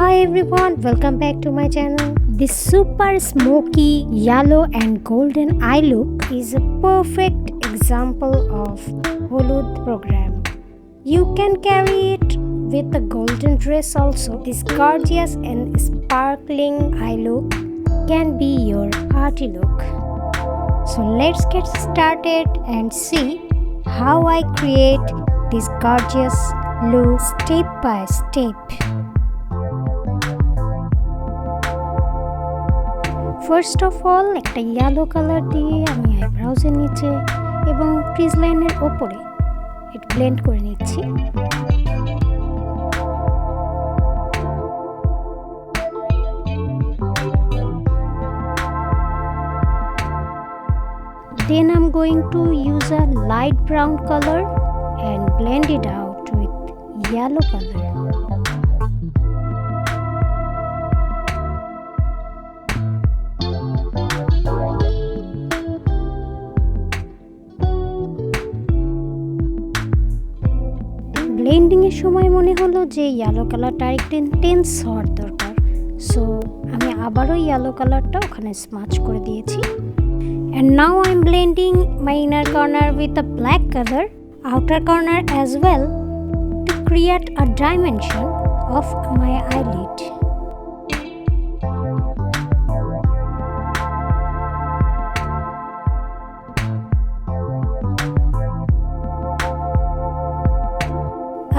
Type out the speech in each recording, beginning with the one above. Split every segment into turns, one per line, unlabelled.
Hi everyone, welcome back to my channel. This super smoky yellow and golden eye look is a perfect example of Holud program. You can carry it with a golden dress also. This gorgeous and sparkling eye look can be your party look. So let's get started and see how I create this gorgeous look step by step. First of all একটা yellow colour দিয়ে আমি আইব্রাউজের নিচে এবং crease লাইনের ওপরে এটা blend করে নিচ্ছি। Then I'm going to use a light brown color and blend it out with yellow color. Blending এর সময় মনে হলো যে ইয়েলো কালারটা একটু ইন্টেন্স হওয়ার দরকার, সো আমি আবারও ইয়েলো কালারটা ওখানে স্মাচ করে দিয়েছি। And now I'm blending my inner corner with a black color, outer corner as well, to create a dimension of my eyelid.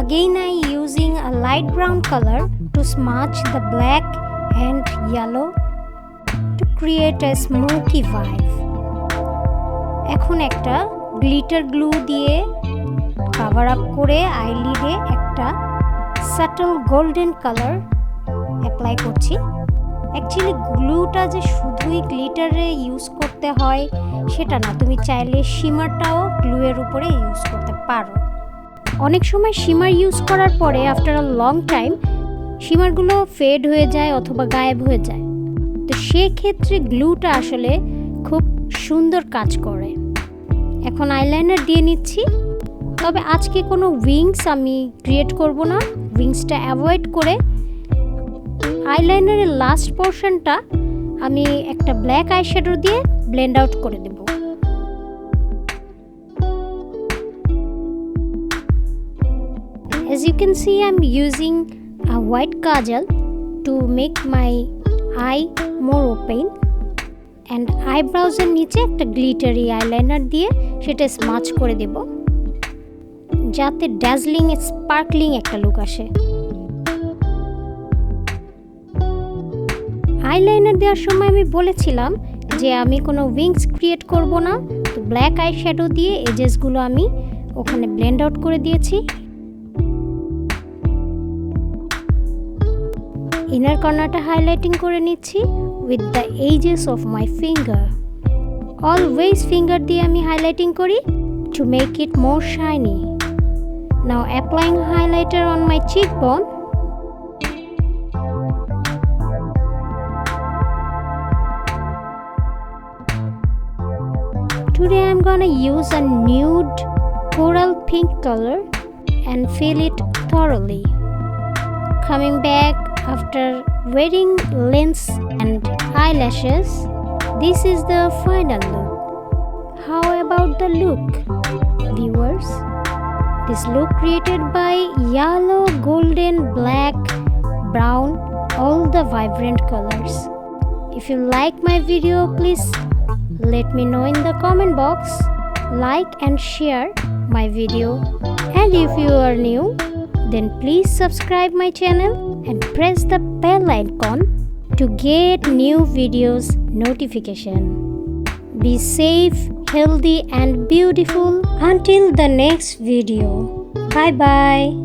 Again I using a light brown color to smudge the black and yellow to create a smoky vibe. এখন একটা glitter glue দিয়ে cover up করে আইলিডে একটা subtle golden colour apply করছি। Actually গ্লুটা যে শুধুই গ্লিটারে use করতে হয় সেটা না, তুমি চাইলে শিমারটাও গ্লুয়ের উপরে ইউজ করতে পারো। অনেক সময় শিমার ইউজ করার পরে আফটার আ লং টাইম শিমারগুলো ফেড হয়ে যায় অথবা গায়েব হয়ে যায়, তো সেক্ষেত্রে গ্লুটা আসলে খুব সুন্দর কাজ করে। এখন আইলাইনার দিয়ে নিচ্ছি, তবে আজকে কোনো উইংস আমি ক্রিয়েট করব না। উইংসটা অ্যাভয়েড করে আইলাইনারের লাস্ট পোর্শনটা আমি একটা ব্ল্যাক আইশ্যাডো দিয়ে ব্লেন্ড আউট করে দেব। As you can see, I'm using a white kajal to make my eye more open. And eyebrows এর নিচে একটা গ্লিটারি আইলাইনার দিয়ে সেটা স্মাচ করে দেব যাতে ড্যাজলিং স্পার্কলিং একটা লুক আসে। আইলাইনার দেওয়ার সময় আমি বলেছিলাম যে আমি কোনো উইংস ক্রিয়েট করব না, তো ব্ল্যাক আই শ্যাডো দিয়ে এজেসগুলো আমি ওখানে ব্লেন্ড আউট করে দিয়েছি। ইনার কর্নারটা হাইলাইটিং করে নিচ্ছি with the edges of my finger. Always finger দিয়ে আমি হাইলাইটিং করি to make it more shiny. Now applying highlighter on my cheekbone. Today I'm gonna use a nude coral pink color and fill it thoroughly. Coming back after wearing lens and eyelashes, this is the final look. How about the look, viewers? This look created by yellow, golden, black, brown, all the vibrant colors. If you like my video, please let me know in the comment box. Like and share my video, and if you are new, then please subscribe my channel and press the bell icon to get new videos notification. Be safe, healthy and beautiful until the next video. Bye bye.